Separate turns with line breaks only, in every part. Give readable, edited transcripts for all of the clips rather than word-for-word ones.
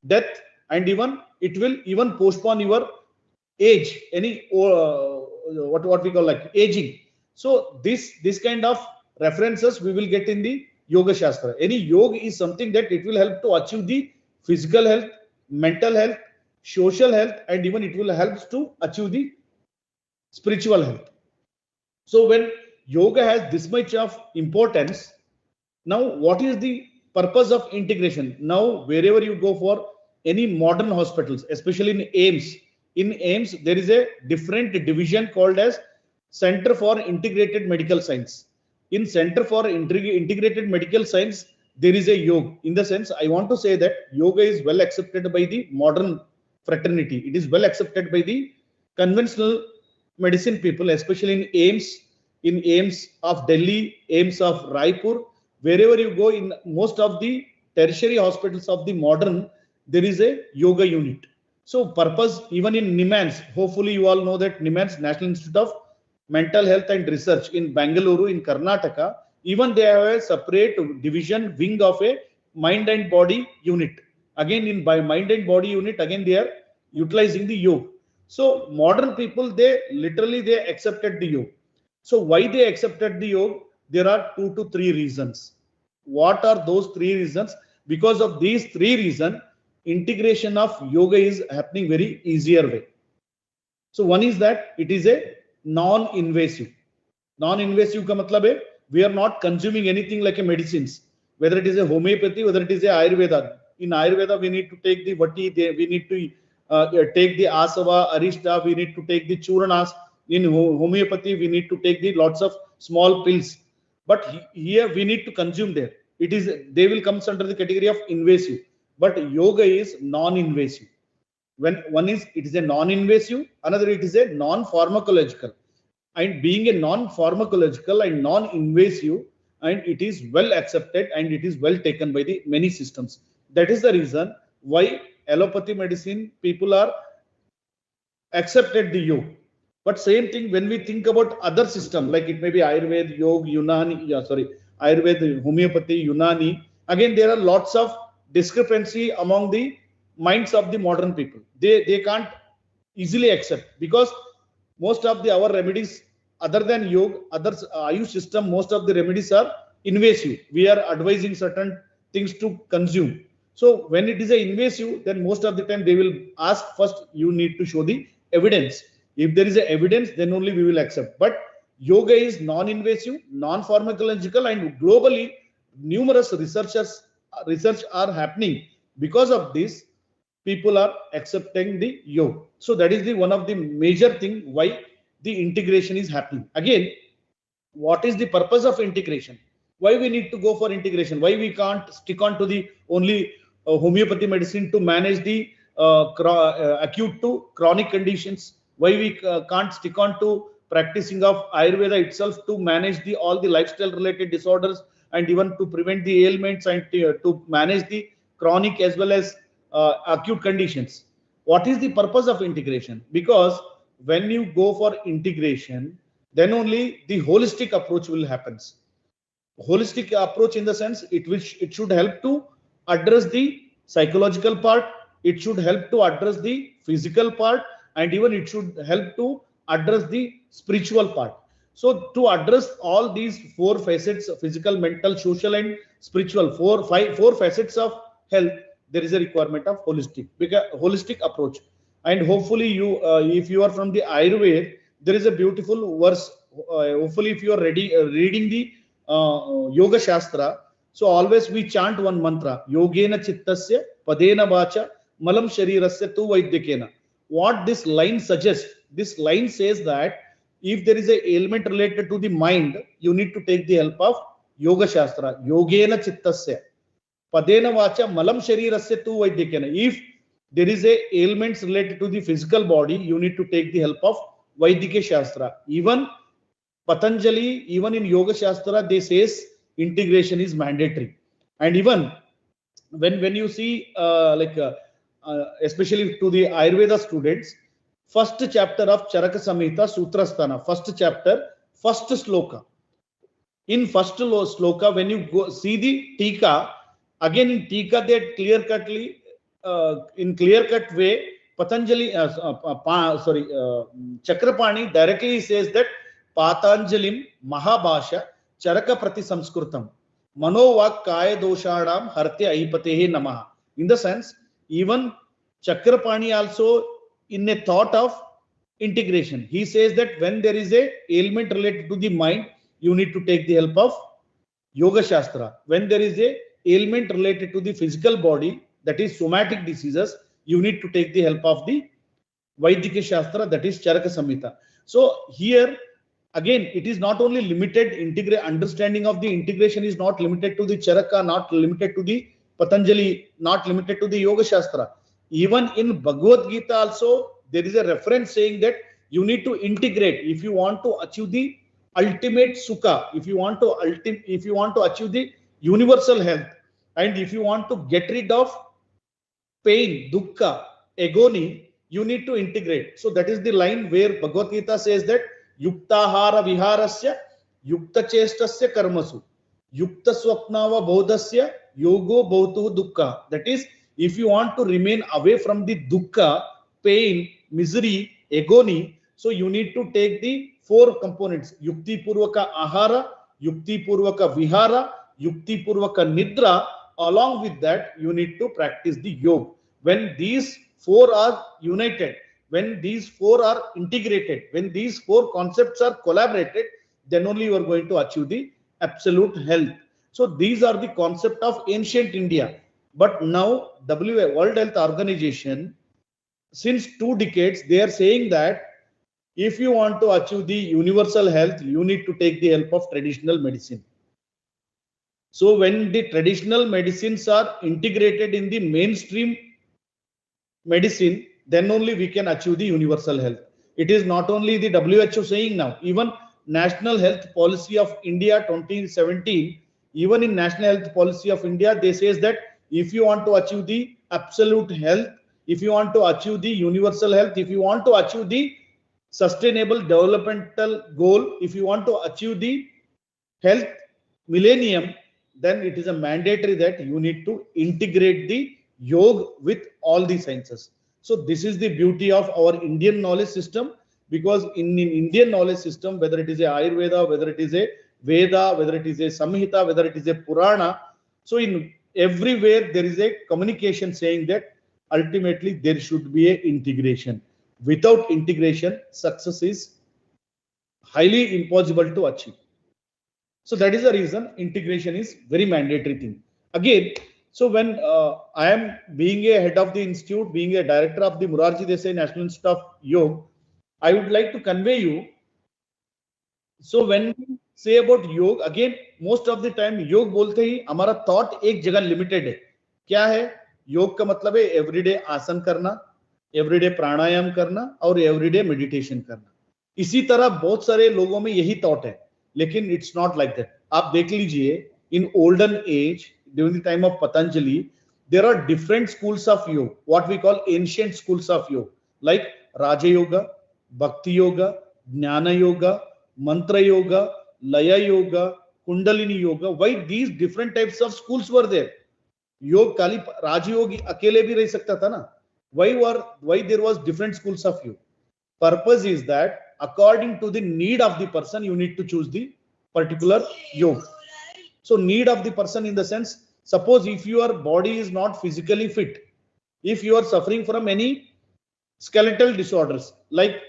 death, and even it will even postpone your age, any what we call like aging. So this kind of references we will get in the yoga shastra. Any yoga is something that it will help to achieve the physical health, mental health, social health, and even it will help to achieve the spiritual health. So when yoga has this much of importance, now what is the purpose of integration? Now wherever you go for any modern hospitals, especially in AIMS there is a different division called as Center for Integrated Medical Science. In Center for Integrated Medical Science, there is a yoga. In the sense, I want to say that yoga is well accepted by the modern fraternity. It is well accepted by the conventional medicine people, especially in AIMS of Delhi, AIMS of Raipur. Wherever you go, in most of the tertiary hospitals of the modern, there is a yoga unit. So purpose, even in NIMANS, hopefully you all know that NIMANS, National Institute of Mental Health and Research in Bangalore in Karnataka, even they have a separate division wing of a mind and body unit. Again, in by mind and body unit, again they are utilizing the yoga. So modern people, they literally they accepted the yoga. So why they accepted the yoga? There are 2 to 3 reasons. What are those 3 reasons? Because of these 3 reasons, integration of yoga is happening very easier way. So one is that it is a non-invasive. Non-invasive ka matlab hai, we are not consuming anything like a medicines, whether it is a homeopathy, whether it is a Ayurveda. In Ayurveda, we need to take the vati, we need to take the asava, arishta, we need to take the churanas. In homeopathy, we need to take the lots of small pills. But here we need to consume there. It is, they will come under the category of invasive. But yoga is non-invasive. When one is, it is a non-invasive, another it is a non-pharmacological. And being a non-pharmacological and non-invasive, and it is well accepted and it is well taken by the many systems. That is the reason why allopathy medicine people are accepted the yoga. But same thing when we think about other system, like it may be Ayurveda, Yoga, Unani, Ayurveda, homeopathy, Unani. Again, there are lots of discrepancy among the minds of the modern people. They can't easily accept, because most of the our remedies other than yoga, others Ayush system, most of the remedies are invasive. We are advising certain things to consume. So when it is a invasive, then most of the time they will ask first you need to show the evidence. If there is a evidence, then only we will accept. But yoga is non-invasive, non-pharmacological, and globally numerous research are happening. Because of this, people are accepting the yoga. So that is the one of the major thing why the integration is happening. Again, what is the purpose of integration? Why we need to go for integration? Why we can't stick on to the only homeopathy medicine to manage the acute to chronic conditions? Why we can't stick on to practicing of Ayurveda itself to manage the all the lifestyle related disorders, and even to prevent the ailments, and to manage the chronic as well as acute conditions? What is the purpose of integration? Because when you go for integration, then only the holistic approach will happen. Holistic approach in the sense it should help to address the psychological part, it should help to address the physical part, and even it should help to address the spiritual part. So to address all these 4 facets, physical, mental, social, and spiritual, four facets of health, there is a requirement of holistic approach. And hopefully you if you are from the Ayurveda, there is a beautiful verse. Hopefully if you are reading the yoga shastra, so always we chant one mantra: yogena chittasya padena vacha malam sharirasya tu vaidyakena. What this line suggests, this line says that if there is a ailment related to the mind, you need to take the help of yoga shastra. Yogena chittasya padena vacha malam sharirasya tu vaidyakena. If there is a ailments related to the physical body, you need to take the help of Vaidike Shastra. Even Patanjali, even in Yoga Shastra, they says integration is mandatory. And even when you see especially to the Ayurveda students, first chapter of Charaka Samhita Sutrasthana, first chapter, first sloka. In first sloka, when you go see the Tika, again in Tika they clear cutly in clear-cut way, Patanjali, Chakrapani directly says that Patanjalim Mahabhasha Charaka Prati Samskrutam Manovak Kaya Doshadam Hartya Aipatehe Namaha. In the sense, even Chakrapani also in a thought of integration, he says that when there is a ailment related to the mind, you need to take the help of Yoga Shastra. When there is a ailment related to the physical body, that is somatic diseases, you need to take the help of the Vaidika Shastra, that is Charaka Samhita. So here again, it is not only limited understanding of the integration is not limited to the Charaka, not limited to the Patanjali, not limited to the Yoga Shastra. Even in Bhagavad Gita also, there is a reference saying that you need to integrate if you want to achieve the ultimate sukha, if you want to achieve the universal health, and if you want to get rid of pain, dukkha, agony, you need to integrate. So that is the line where Bhagavad Gita says that yuktahara viharasya yukta chestasya karmasu yukta swapnava bodhasya yogo bhavatu dukkha. That is, if you want to remain away from the dukkha, pain, misery, agony, so you need to take the four components: yukti purvaka ahara, yukti purvaka vihara, yukti purvaka nidra. Along with that, you need to practice the yoga. When these four are united, when these four are integrated, when these four concepts are collaborated, then only you are going to achieve the absolute health. So these are the concept of ancient India. But now WA, World Health Organization, since 2 decades, they are saying that if you want to achieve the universal health, you need to take the help of traditional medicine. So when the traditional medicines are integrated in the mainstream medicine, then only we can achieve the universal health. It is not only the WHO saying now, even National Health Policy of India 2017, even in National Health Policy of India, they says that if you want to achieve the absolute health, if you want to achieve the universal health, if you want to achieve the sustainable developmental goal, if you want to achieve the health millennium, then it is a mandatory that you need to integrate the yoga with all the sciences. So this is the beauty of our Indian knowledge system, because in Indian knowledge system, whether it is a Ayurveda, whether it is a Veda, whether it is a Samhita, whether it is a Purana, so in everywhere there is a communication saying that ultimately there should be a integration. Without integration, success is highly impossible to achieve. So that is the reason integration is very mandatory thing. Again, so when I am being a head of the institute, being a director of the Morarji Desai National Institute of Yoga, I would like to convey you. So when we say about yoga, again, most of the time योग बोलते ही हमारा thought एक जगह limited है. क्या है? योग का मतलब है everyday आसन करना, everyday प्राणायाम करना और everyday meditation करना. इसी तरह बहुत सारे लोगों में यही thought है, लेकिन it's not like that. आप देख लीजिए, in olden age, during the time of Patanjali, there are different schools of yoga, what we call ancient schools of yoga, like Raja Yoga, Bhakti Yoga, Jnana Yoga, Mantra Yoga, Laya Yoga, Kundalini Yoga. Why these different types of schools were there? Yoga Kali Raja Yogi अकेले भी रह सकता था ना? Why there was different schools of yoga? Purpose is that according to the need of the person, you need to choose the particular yoga. So need of the person in the sense, suppose if your body is not physically fit, if you are suffering from any skeletal disorders like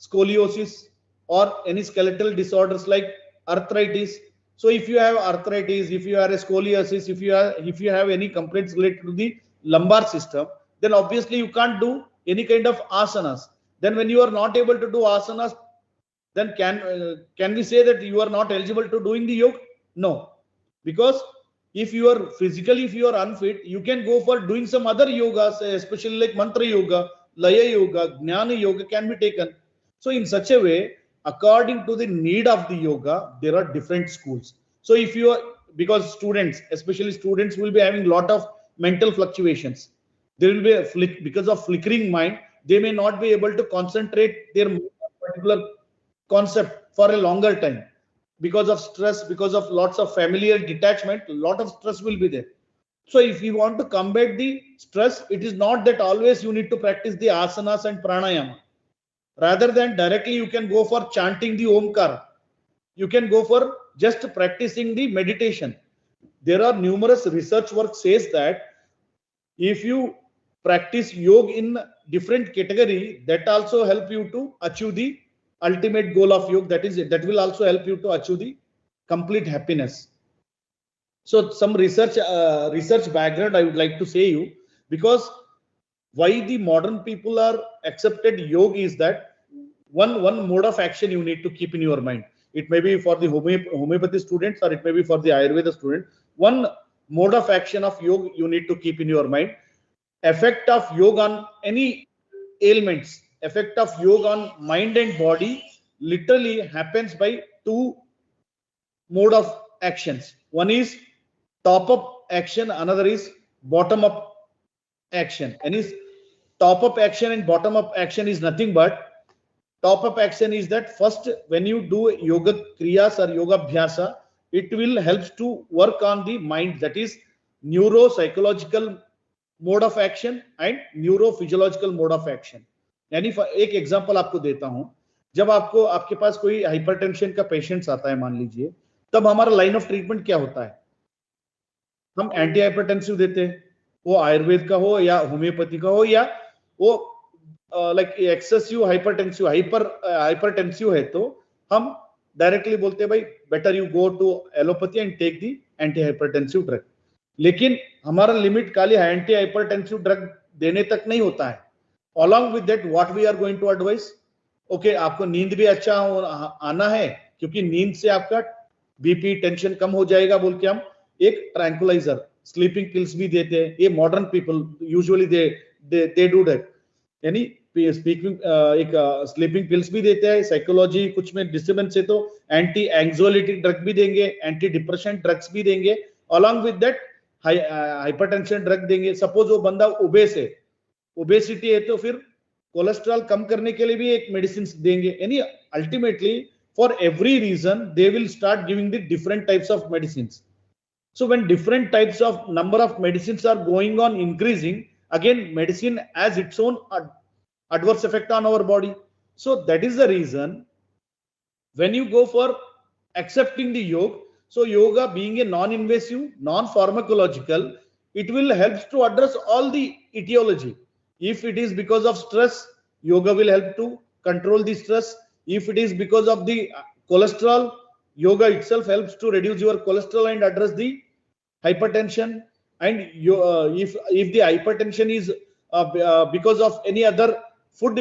scoliosis or any skeletal disorders like arthritis. So if you have arthritis, if you have a scoliosis, if you have any complaints related to the lumbar system, then obviously you can't do any kind of asanas. Then when you are not able to do asanas, then can we say that you are not eligible to doing the yoga? No, because if you are physically, if you are unfit, you can go for doing some other yogas, especially like mantra yoga, laya yoga, jnana yoga can be taken. So in such a way, according to the need of the yoga, there are different schools. So if you are, because students, especially students, will be having a lot of mental fluctuations. There will be because of flickering mind, they may not be able to concentrate their particular concept for a longer time. Because of stress, because of lots of familial detachment, a lot of stress will be there. So if you want to combat the stress, it is not that always you need to practice the asanas and pranayama. Rather than directly you can go for chanting the omkar. You can go for just practicing the meditation. There are numerous research work says that if you practice yoga in different category, that also help you to achieve the ultimate goal of yoga. That will also help you to achieve the complete happiness. So some research background I would like to say you, because why the modern people are accepted yoga is that one mode of action you need to keep in your mind. It may be for the homeopathy students, or it may be for the ayurveda student. One mode of action of yoga you need to keep in your mind. Effect of yoga on any ailments, effect of yoga on mind and body literally happens by two mode of actions. One is top up action, another is bottom up action. And is top up action and bottom up action is nothing but, top up action is that first when you do yoga kriyas or yoga abhyasa, it will helps to work on the mind, that is neuropsychological mode of action and neurophysiological mode of action. यानी एक example आपको देता हूं, जब आपको आपके पास कोई hypertension का पेशेंट्स आता है मान लीजिए, तब हमारा लाइन ऑफ ट्रीटमेंट क्या होता है? हम एंटी हाइपरटेंसिव देते हैं, वो आयुर्वेद का हो या होम्योपैथी का हो, या वो लाइक एक्सेसिव हाइपरटेंसिव है तो हम डायरेक्टली बोलते हैं भाई better you go to allopathy and take the anti hypertensive drug. लेकिन हमारा लिमिट खाली एंटी हाइपरटेंसिव ड्रग देने तक नहीं होता है. Along with that what we are going to advice, okay आपको नींद भी अच्छा आना है, क्योंकि नींद से आपका बीपी टेंशन कम हो जाएगा बोल के हम एक ट्रैंकुलाइजर स्लीपिंग पिल्स भी देते हैं. ये modern people usually they do that, यानी स्पीकिंग एक स्लीपिंग पिल्स भी देते हैं. साइकोलॉजी कुछ में डिस्टर्बेंस है तो एंटी एंग्जाइटी ड्रग भी देंगे, एंटी डिप्रेशन ड्रग्स भी देंगे, along with that hypertension drug देंगे. सपोज वो बंदा ओबेस है, ओबेसिटी है तो फिर कोलेस्ट्रॉल कम करने के लिए भी एक मेडिसिन देंगे. यानी ultimately for every reason they will start giving the different types of medicine. So when different types of number of medicines are going on increasing, again medicine has its own adverse effect on our body. So that is the reason when you go for accepting the yoga, so yoga being a non-invasive, non-pharmacological, it will help to address all the etiology. If it is because of stress, yoga will help to control the stress. If it is because of the cholesterol, yoga itself helps to reduce your cholesterol and address the hypertension. And if the hypertension is because of any other food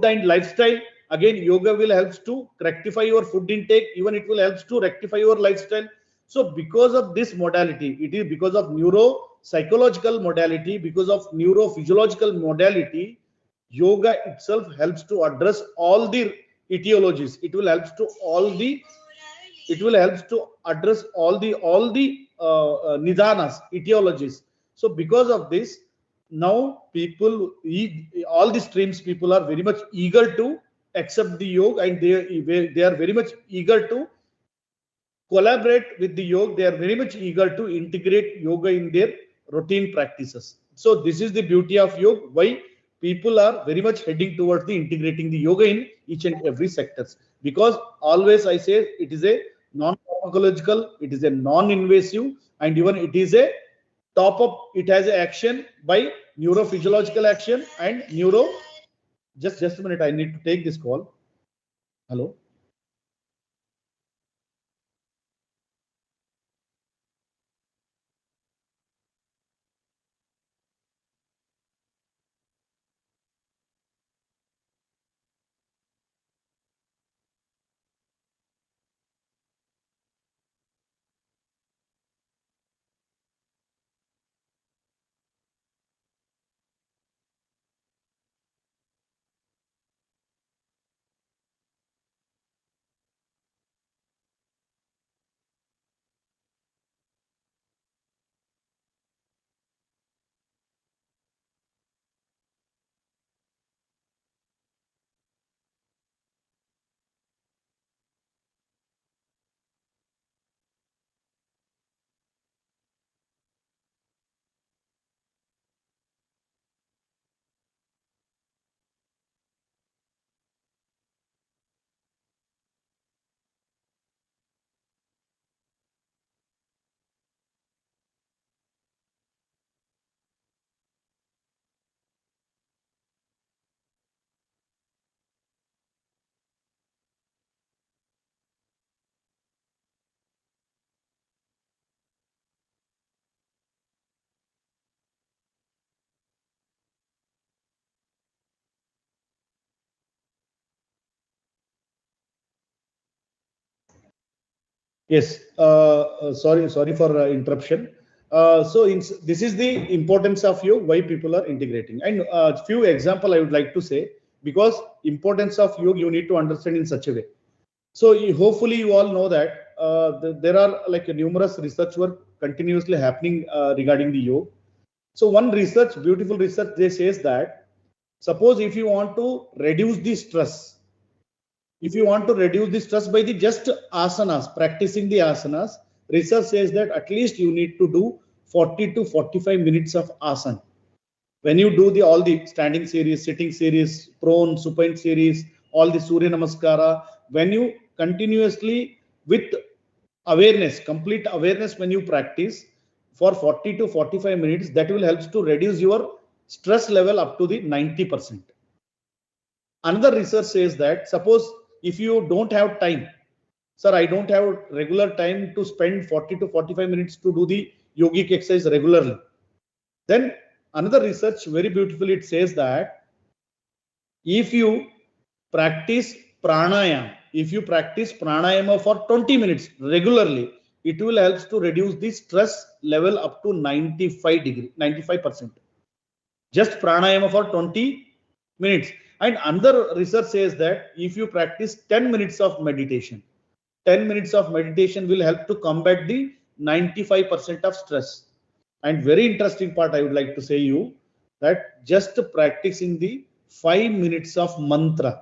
and lifestyle, again yoga will help to rectify your food intake, even it will help to rectify your lifestyle. So because of this modality, it is because of neuropsychological modality, because of neurophysiological modality, yoga itself helps to address all the etiologies. It will help to address all the nidanas, etiologies. So because of this, now people, all the streams people are very much eager to accept the yoga, and they are very much eager to collaborate with the yoga. They are very much eager to integrate yoga in their routine practices. So this is the beauty of yoga, why people are very much heading towards the integrating the yoga in each and every sectors. Because always I say it is a non-pharmacological, it is a non-invasive, and even it is a top up, it has a action by neurophysiological action and neuro. Just a minute, I need to take this call. Hello. Yes, sorry for interruption. This is the importance of yoga, why people are integrating. And few example I would like to say, because importance of yoga you need to understand in such a way. So hopefully you all know that there are like a numerous research work continuously happening regarding the yoga. So one research, beautiful research, they says that suppose if you want to reduce the stress, if you want to reduce the stress by the just asanas, practicing the asanas, research says that at least you need to do 40 to 45 minutes of asana. When you do the all the standing series, sitting series, prone, supine series, all the surya namaskara, when you continuously with awareness, complete awareness, when you practice for 40 to 45 minutes, that will help to reduce your stress level up to the 90%. Another research says that suppose if you don't have time, sir, I don't have regular time to spend 40 to 45 minutes to do the yogic exercise regularly, then another research very beautifully it says that if you practice pranayama, if you practice pranayama for 20 minutes regularly, it will help to reduce the stress level up to 95%. Just pranayama for 20 minutes. And another research says that if you practice 10 minutes of meditation, 10 minutes of meditation will help to combat the 95% of stress. And very interesting part I would like to say you that just practicing the 5 minutes of mantra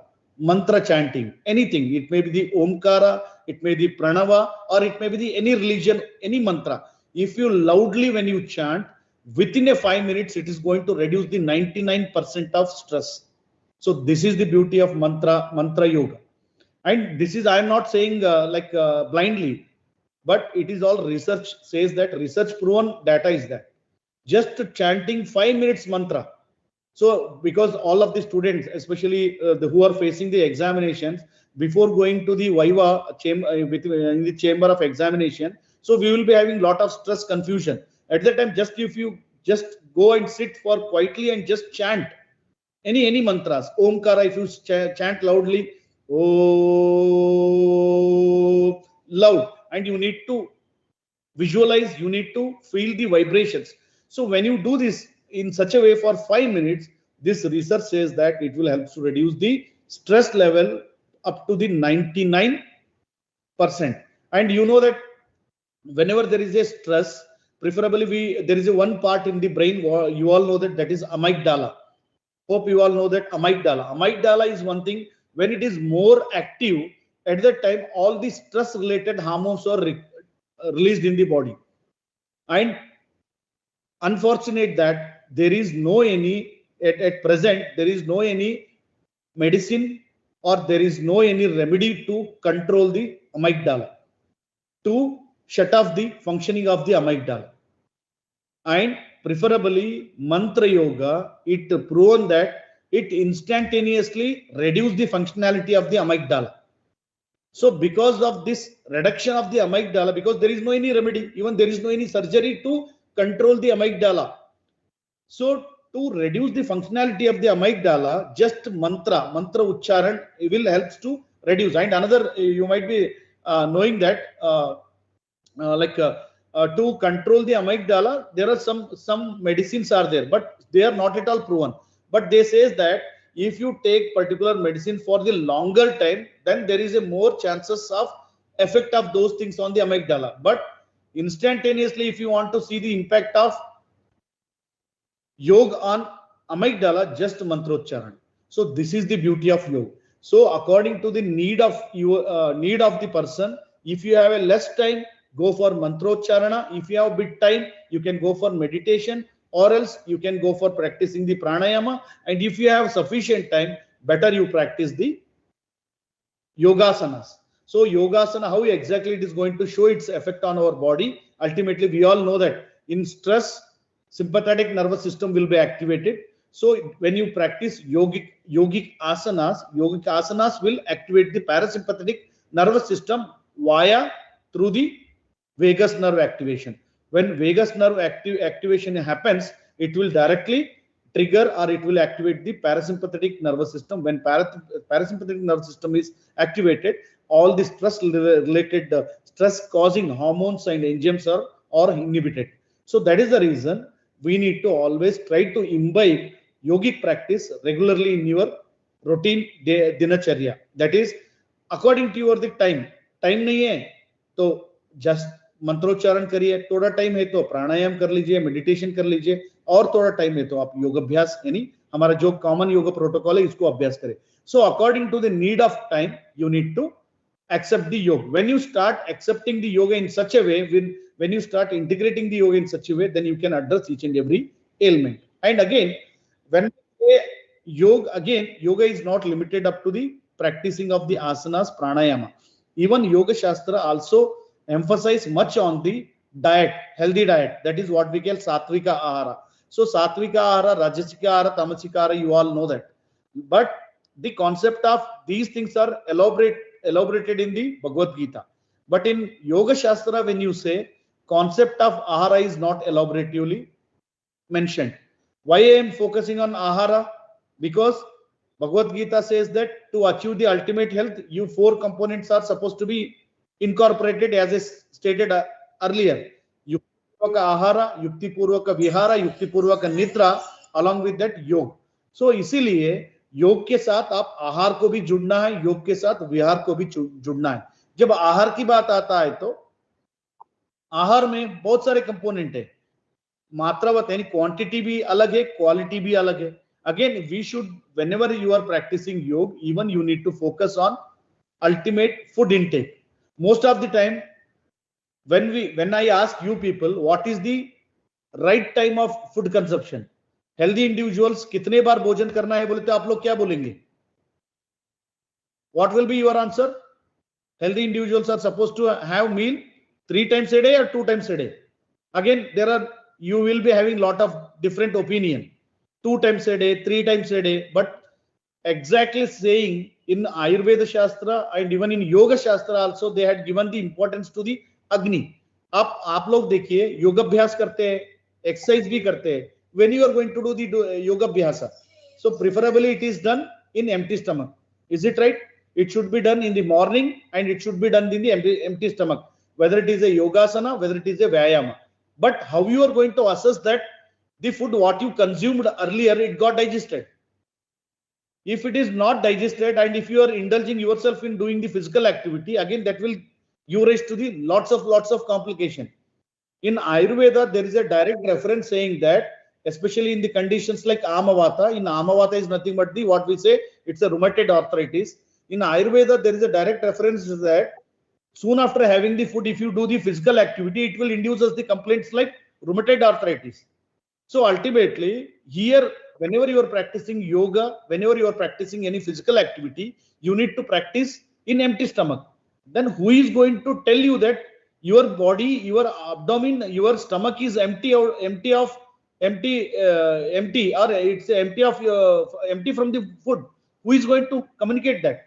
chanting, anything, it may be the omkara, it may be pranava, or it may be the any religion, any mantra, if you loudly when you chant, within a 5 minutes it is going to reduce the 99% of stress. So this is the beauty of mantra yoga. And this is I am not saying blindly, but it is all research says that, research proven data is that just chanting 5 minutes mantra. So because all of the students, especially who are facing the examinations, before going to the viva chamber, in the chamber of examination, so we will be having lot of stress, confusion at that time. Just if you just go and sit for quietly and just chant any mantras, omkara, if you chant loudly, oh, loud, and you need to visualize, you need to feel the vibrations. So when you do this in such a way for 5 minutes, this research says that it will help to reduce the stress level up to the 99%. And you know that whenever there is a stress, preferably there is a one part in the brain, you all know that, that is amygdala. Hope you all know that amygdala is one thing, when it is more active, at that time all the stress related hormones are released in the body. And unfortunate that there is no any at present, there is no any medicine or there is no any remedy to control the amygdala, to shut off the functioning of the amygdala. And preferably mantra yoga, it proven that it instantaneously reduce the functionality of the amygdala. So because of this reduction of the amygdala, because there is no any remedy, even there is no any surgery to control the amygdala. So to reduce the functionality of the amygdala, just mantra ucharan will help to reduce. And another, you might be knowing that to control the amygdala, there are some medicines are there, but they are not at all proven. But they says that if you take particular medicine for the longer time, then there is a more chances of effect of those things on the amygdala. But instantaneously, if you want to see the impact of yoga on amygdala, just mantrocharan. So this is the beauty of yoga. So according to the need of your need of the person, if you have a less time, go for mantrocharana. If you have bit time, you can go for meditation, or else you can go for practicing the pranayama. And if you have sufficient time, better you practice the yogasanas. So yogasana, how exactly it is going to show its effect on our body? Ultimately, we all know that in stress, sympathetic nervous system will be activated. So when you practice yogic asanas will activate the parasympathetic nervous system via through the vagus nerve activation. When vagus nerve activation happens, it will directly trigger or it will activate the parasympathetic nervous system. When parasympathetic nervous system is activated, all the stress related stress causing hormones and enzymes are inhibited. So that is the reason we need to always try to imbibe yogic practice regularly in your routine dinacharya. That is according to your the time नहीं है तो just मंत्रोच्चारण करिए, थोड़ा time है तो प्राणायाम कर लीजिए, मेडिटेशन कर लीजिए, और थोड़ा टाइम है तो आप योग अभ्यास यानी हमारा जो कॉमन योग प्रोटोकॉल है इसको अभ्यास करें. So according to the need of time, you need to accept the yoga. When you start accepting the yoga in such a way, when you start integrating the yoga in such a way, then you can address each and every ailment. And again, when yoga is not limited up to the practicing of the asanas, pranayama. Even yoga shastra also emphasize much on the diet, healthy diet. That is what we call satvika ahara. So satvika ahara, rajasika ahara, tamasika ahara, you all know that. But the concept of these things are elaborated in the Bhagavad Gita. But in yoga shastra, when you say concept of ahara is not elaboratively mentioned. Why I am focusing on ahara? Because Bhagavad Gita says that to achieve the ultimate health, you 4 components are supposed to be incorporated as I stated earlier. Yukti-purvaka ahara, yukti-purvaka vihara, yukti-purvaka nidra, along with that yoga. So इसीलिए योग के साथ आप आहार को भी जुड़ना है, योग के साथ विहार को भी जुड़ना है. जब आहार की बात आता है तो आहार में बहुत सारे कंपोनेंट है, मात्रावत यानी क्वांटिटी भी अलग है, क्वालिटी भी अलग है. Again, we should, whenever you are practicing yoga, even you need to focus on ultimate food intake. Most of the time, when I ask you people, what is the right time of food consumption? Healthy individuals कितने बार भोजन करना है बोले तो आप लोग क्या बोलेंगे? What will be your answer? Healthy individuals are supposed to have meal 3 times a day or 2 times a day. Again, you will be having lot of different opinion. 2 times a day, 3 times a day, but exactly saying in Ayurveda Shastra and even in Yoga Shastra also they had given the importance to the Agni. आप लोग देखिए योगाभ्यास करते हैं, exercise भी करते हैं. When you are going to do the yoga abhyasa, so preferably it is done in empty stomach. Is it right? It should be done in the morning and it should be done in the empty stomach, whether it is a yogasana, whether it is a vyayama. But how you are going to assess that the food what you consumed earlier, it got digested? If it is not digested and if you are indulging yourself in doing the physical activity, again that will give rise to the lots of complication. In Ayurveda, there is a direct reference saying that, especially in the conditions like Amavata, in Amavata is nothing but the what we say, it's a rheumatoid arthritis. In Ayurveda, there is a direct reference that soon after having the food, if you do the physical activity, it will induce us the complaints like rheumatoid arthritis. So ultimately, here, whenever you are practicing yoga, whenever you are practicing any physical activity, you need to practice in empty stomach. Then who is going to tell you that your body, your abdomen, your stomach is empty or empty, or it's empty from the food? Who is going to communicate that?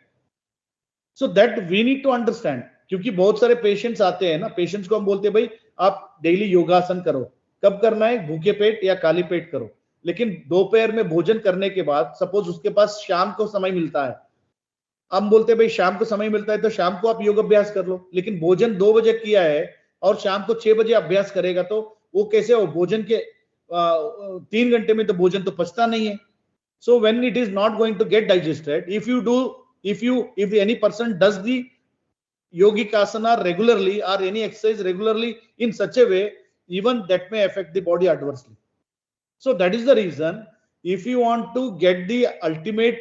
So that we need to understand. क्योंकि बहुत सारे patients आते हैं ना, patients को हम बोलते हैं भाई आप डेली योगासन करो. कब करना है? भूखे पेट या खाली पेट करो. लेकिन दोपहर में भोजन करने के बाद सपोज उसके पास शाम को समय मिलता है, हम बोलते हैं भाई शाम को समय मिलता है तो शाम को आप योग अभ्यास कर लो. लेकिन भोजन 2 बजे किया है और शाम को 6 बजे अभ्यास करेगा तो वो कैसे हो? भोजन के 3 घंटे में तो भोजन तो पचता नहीं है. So when it is not going to get digested, if any person does the yogic asana regularly or any exercise regularly in such a way, even that may affect the body adversely. So that is the reason, if you want to get the ultimate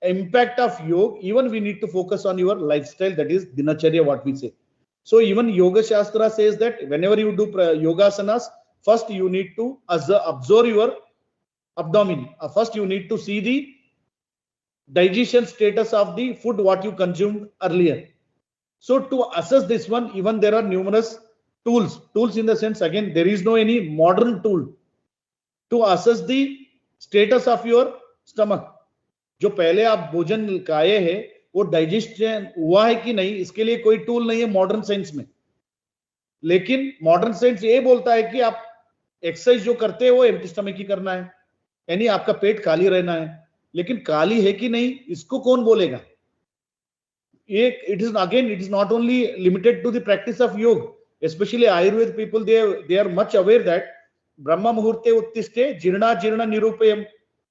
impact of yoga, even we need to focus on your lifestyle, that is dinacharya, what we say. So even yoga shastra says that whenever you do yogasanas, first you need to observe your abdomen. First you need to see the digestion status of the food what you consumed earlier. So to assess this one, even there are numerous tools in the sense, again there is no any modern tool to assess the status of your stomach. जो पहले आप भोजन खाए हैं वो digestion हुआ है कि नहीं, इसके लिए कोई टूल नहीं है मॉडर्न साइंस में. लेकिन मॉडर्न साइंस ये बोलता है कि आप एक्सरसाइज जो करते हैं वो एम्प्टी स्टमक ही करना है, यानी आपका पेट खाली रहना है. लेकिन खाली है कि नहीं इसको कौन बोलेगा? it is again, it is not only limited to the practice of yoga, especially Ayurveda people, they are much aware that Brahma Muhurte Uttiste Jirna Jirna Nirupayam.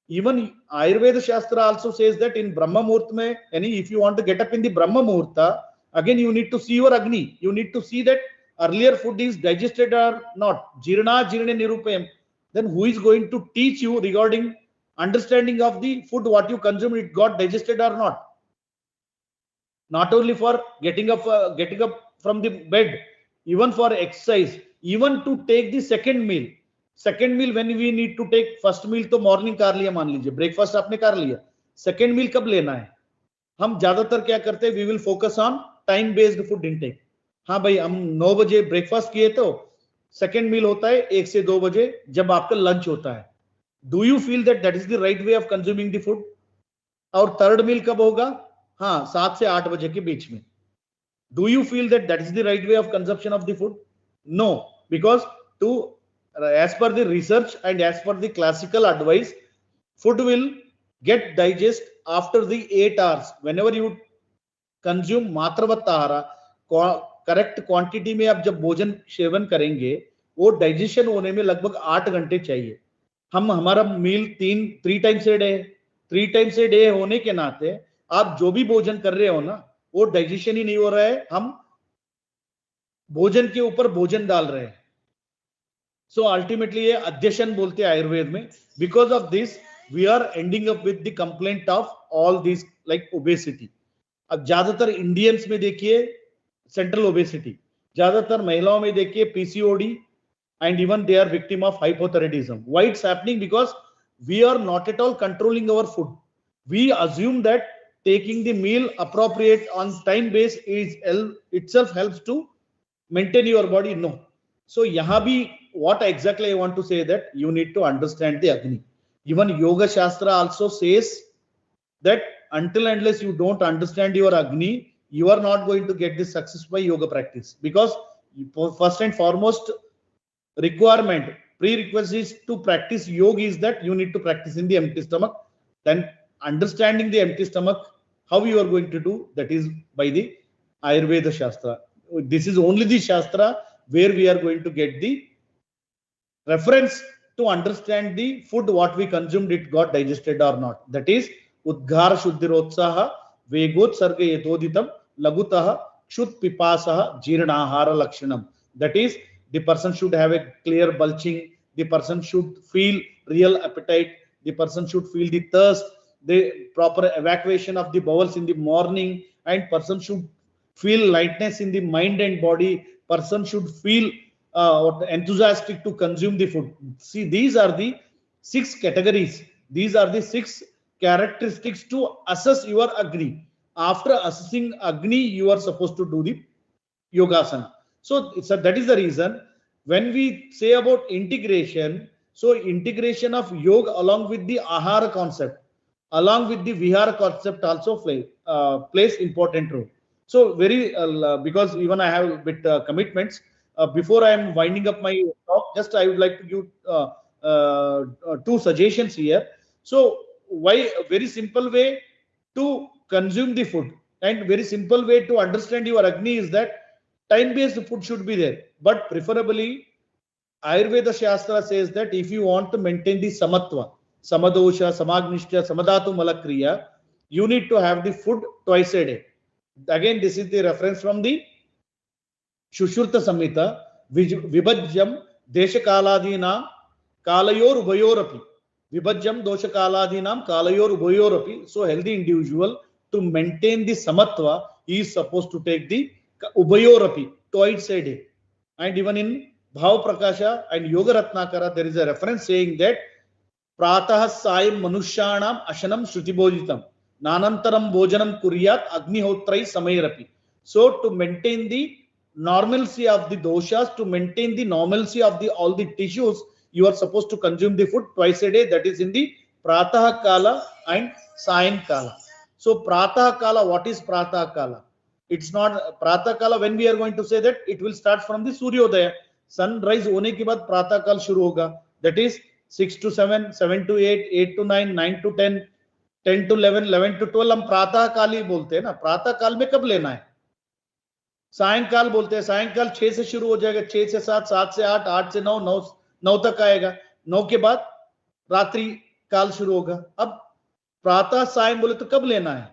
Even Ayurveda Shastra also says that in Brahma Muhurt mein, if you want to get up in the Brahma Muhurta, again you need to see your Agni. You need to see that earlier food is digested or not. Jirna Jirna Nirupayam. Then who is going to teach you regarding understanding of the food, what you consume, it got digested or not? Not only for getting up from the bed, even for exercise, even to take the second meal when we need to take first meal तो morning कर लिया, मान लीजिए breakfast आपने कर लिया, second मील कब लेना है? हम ज्यादातर क्या करते हैं, we will focus on time based food intake. हाँ भाई, हम 9 बजे ब्रेकफास्ट किए तो सेकंड मील होता है 1 से 2 बजे जब आपका लंच होता है. Do you feel that that is the right way of consuming the food? और थर्ड मील कब होगा? हाँ, 7 से 8 बजे के बीच में. Do you feel that that is the right way of consumption of the food? No, because as per the research and as per the classical advice, food will get digest after the 8 hours. Whenever you consume मात्रवत आहार, correct quantity में आप जब भोजन seven करेंगे, वो digestion होने में लगभग 8 घंटे चाहिए. हमारा मील 3 टाइम्स ए डे होने के नाते आप जो भी भोजन कर रहे हो ना, वो डाइजेशन ही नहीं हो रहा है, हम भोजन के ऊपर भोजन डाल रहे हैं. सो अल्टीमेटली ये अध्यशन बोलते हैं आयुर्वेद में. Because of this we are ending up with the complaint of all this like obesity. अब ज्यादातर इंडियंस में देखिए सेंट्रल ओबेसिटी, ज्यादातर महिलाओं में देखिए PCOD, and even they are victim of hypothyroidism. Why it's happening? Because we are not at all controlling our food. We assume that taking the meal appropriate on time base is itself helps to maintain your body. No. So yahan bhi what exactly I want to say that you need to understand the Agni. Even Yoga Shastra also says that until and unless you don't understand your Agni, you are not going to get this success by yoga practice. Because first and foremost requirement, prerequisite to practice yoga is that you need to practice in the empty stomach. Then understanding the empty stomach, how you are going to do, that is by the Ayurveda Shastra. This is only the Shastra where we are going to get the reference to understand the food, what we consumed, it got digested or not. That is Udghar Shuddhirotsaha Vegot Sarga Yatoditam Lagutaha Kshut Pipasaha Jirnahara Lakshanam. That is, the person should have a clear belching, the person should feel real appetite, the person should feel the thirst, the proper evacuation of the bowels in the morning, and person should feel lightness in the mind and body, person should feel enthusiastic to consume the food. See, these are the 6 categories, these are the 6 characteristics to assess your Agni. After assessing Agni, you are supposed to do the Yogasana. So that is the reason when we say about integration, so integration of yoga along with the ahara concept, along with the vihara concept also plays important role. So because even I have a bit commitments, before I am winding up my talk, just I would like to give 2 suggestions here. So why a very simple way to consume the food and very simple way to understand your Agni is that time-based food should be there, but preferably Ayurveda Shastra says that if you want to maintain the samatva, samadosha, samagnishya, samadhatu malakriya, you need to have the food twice a day. Again, this is the reference from the Shushruta Samhita, Vibhajyam Deshakaladinam Kalayor Ubayorapi. Vibhajyam Doshakaladinam Kalayor Ubayorapi. So healthy individual to maintain the samatva is supposed to take the Ubayorapi twice a day. And even in Bhav Prakasha and Yoga Ratnakara, there is a reference saying that Pratah Sayam Manushyanam Ashanam Shrutiboditam Nanantaram Bhojanam Kuryat Agnihotrai Samayrapi. So to maintain the normalcy of the doshas, to maintain the normalcy of all the tissues, you are supposed to consume the food twice a day. That is in the Pratah Kala and Sayan Kala. So Pratah Kala, what is Pratah Kala? It's not Pratah Kala. When we are going to say that, it will start from the Suryodaya. Sunrise hone ke baad Pratah Kala shuru hoga. That is 6 to 7, 7 to 8, 8 to 9, 9 to 10. 10 to 11, 11 to 12 हम प्रातः काल ही बोलते हैं ना, प्रातः काल में कब लेना है? सायंकाल बोलते हैं, सायंकाल 6 से शुरू हो जाएगा, 6 से 7, 7 से 8, 8 से 9, 9 तक आएगा, 9 के बाद रात्रि काल शुरू होगा। अब प्रातः सायं बोले तो कब लेना है?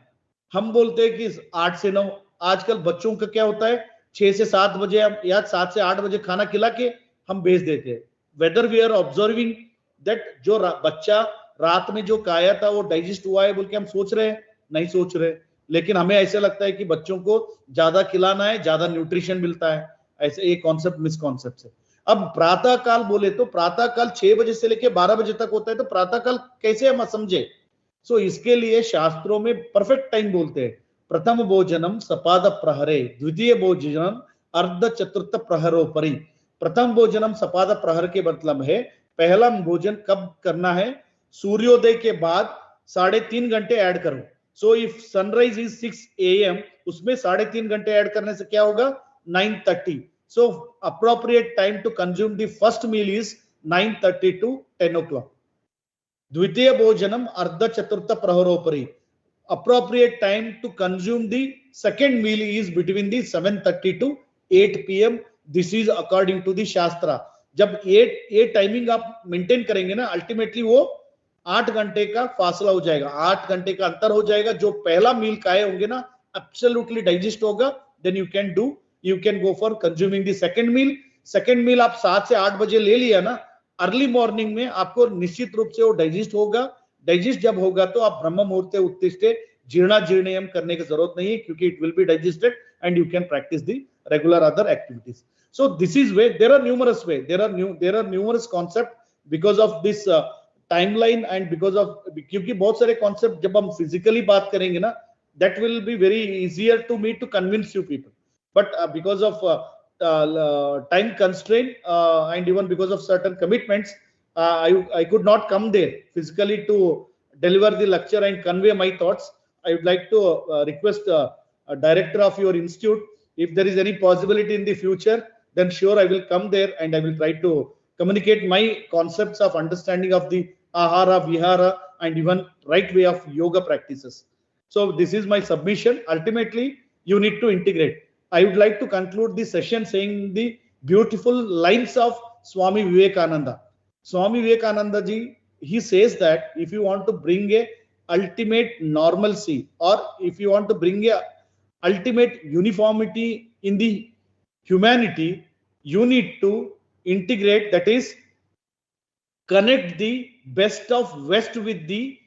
हम बोलते हैं कि 8 से 9। आजकल बच्चों का क्या होता है, 6 से 7 बजे या 7 से 8 बजे खाना खिला के हम भेज देते हैं। Whether we are observing that जो बच्चा रात में जो खाया था वो डाइजेस्ट हुआ है बोल के हम सोच रहे हैं? नहीं सोच रहे, लेकिन हमें ऐसा लगता है कि बच्चों को ज्यादा खिलाना है, ज्यादा न्यूट्रिशन मिलता है, ऐसे एक कॉन्सेप्ट मिसकॉन्सेप्ट है। अब प्रातः काल बोले तो प्रातः काल 6 बजे से लेकर 12 बजे तक होता है, तो प्रातः काल कैसे हम समझे? सो इसके लिए शास्त्रों में परफेक्ट टाइम बोलते हैं, प्रथम भोजनम सपाद प्रहरे, द्वितीय भोजनम अर्ध चतुर्थ प्रहरोपरि। प्रथम भोजनम सपाद प्रहर के मतलब है पहला भोजन कब करना है? सूर्योदय के बाद 3.5 घंटे ऐड करो। So if sunrise is 6 AM, उसमें 3.5 घंटे ऐड करने से क्या होगा? 9:30। So appropriate time to consume the first meal is 9:30 to 10 o'clock. द्वितीय भोजनम अर्ध चतुर्थ प्रहरोपरि, appropriate time to consume the second meal is between the 7:30 to 8 PM. This is according to the शास्त्रा। जब ये टाइमिंग आप मेंटेन करेंगे ना, अल्टीमेटली वो 8 घंटे का फासला हो जाएगा, 8 घंटे का अंतर हो जाएगा। जो पहला मील खाए होंगे ना, एब्सोल्युटली डाइजेस्ट होगा, then you can go for consuming the second meal. Second meal आप 7 से 8 बजे ले लिया ना, अर्ली मॉर्निंग में आपको निश्चित रूप से वो डाइजेस्ट होगा। डाइजेस्ट जब होगा तो आप ब्रह्म मुहूर्ते उत्तिष्ठे जीर्णा जीर्णयम करने की जरूरत नहीं है, क्योंकि it will be digested and you can practise the regular other activities. So this is way, there are numerous way, there are numerous concept because of this timeline and because of, क्योंकि बहुत सारे concept जब हम physically बात करेंगे ना, that will be very easier to me to convince you people, but because of time constraint and even because of certain commitments, I could not come there physically to deliver the lecture and convey my thoughts. I would like to request a director of your institute, if there is any possibility in the future, then sure I will come there and I will try to communicate my concepts of understanding of the ahara, vihara and even right way of yoga practices. So this is my submission. Ultimately, you need to integrate. I would like to conclude the session saying the beautiful lines of Swami Vivekananda. Swami Vivekananda ji, he says that if you want to bring a ultimate normalcy, or if you want to bring a ultimate uniformity in the humanity, you need to integrate, that is connect the best of West with the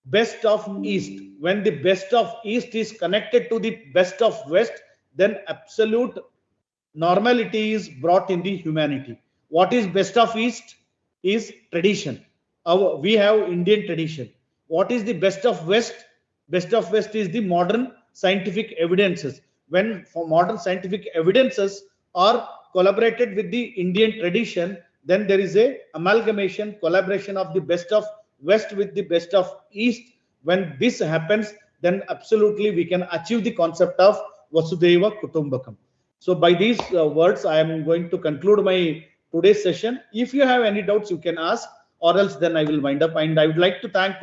best of East. When the best of East is connected to the best of West, then absolute normality is brought in the humanity. What is best of East is tradition. We have Indian tradition. What is the best of West? Best of West is the modern scientific evidences. When modern scientific evidences are collaborated with the Indian tradition, then there is a amalgamation, collaboration of the best of West with the best of East. When this happens, then absolutely we can achieve the concept of Vasudhaiva Kutumbakam. So by these words, I am going to conclude my today's session. If you have any doubts, you can ask, or else then I will wind up. And I would like to thank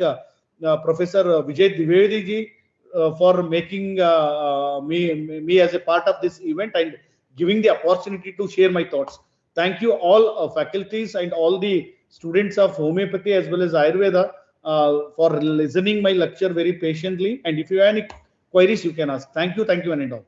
Professor Vijay Dwivedi ji for making me as a part of this event and giving the opportunity to share my thoughts. Thank you all faculties and all the students of homeopathy as well as Ayurveda for listening my lecture very patiently. And if you have any queries, you can ask. Thank you, one and all.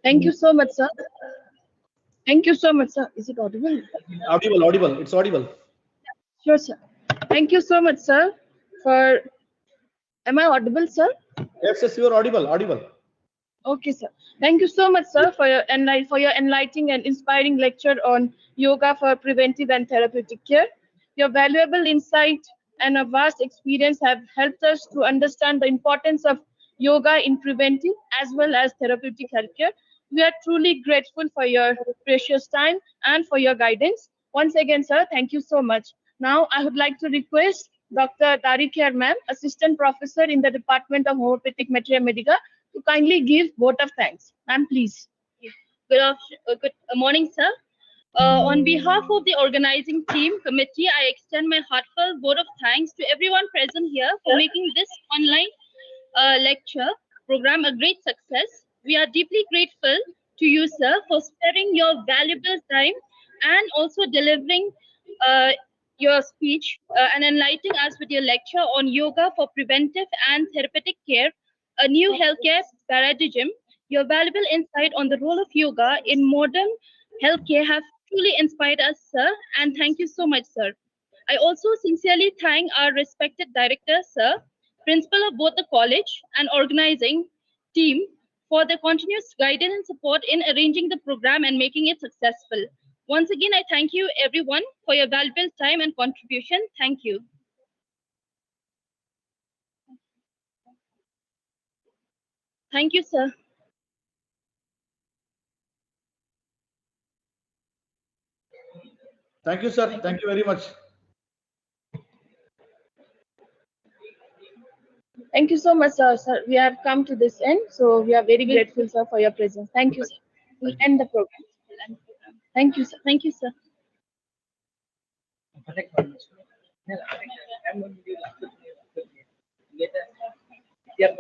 Thank you so much, sir. Thank you so much, sir. Is it audible?
Audible. It's audible.
Sure, sir. Thank you so much, sir. Am I audible, sir?
Yes, you are audible.
Okay, sir. Thank you so much, sir, for your enlightening and inspiring lecture on yoga for preventive and therapeutic care. Your valuable insight and a vast experience have helped us to understand the importance of yoga in preventive as well as therapeutic healthcare. We are truly grateful for your precious time and for your guidance. Once again, sir, thank you so much. Now, I would like to request Dr. Tariq Ma'am, Assistant Professor in the Department of Homeopathic Materia Medica, to kindly give vote of thanks. Ma'am, please.
Good morning, sir. On behalf of the organizing team committee, I extend my heartfelt vote of thanks to everyone present here for making this online lecture program a great success. We are deeply grateful to you, sir, for sparing your valuable time and also delivering uh, your speech and enlightening us with your lecture on yoga for preventive and therapeutic care, a new healthcare paradigm. Your valuable insight on the role of yoga in modern healthcare have truly inspired us, sir, and thank you so much, sir. I also sincerely thank our respected director, sir, principal of both the college and organizing team for their continuous guidance and support in arranging the program and making it successful. Once again, I thank you everyone for your valuable time and contribution. Thank you. Thank you, sir.
Thank you, sir. Thank you very much.
Thank you so much, sir. We have come to this end, so we are very grateful, sir, for your presence. Thank you, sir. We'll end the program. Thank you, sir.
Thank you, sir.
Dia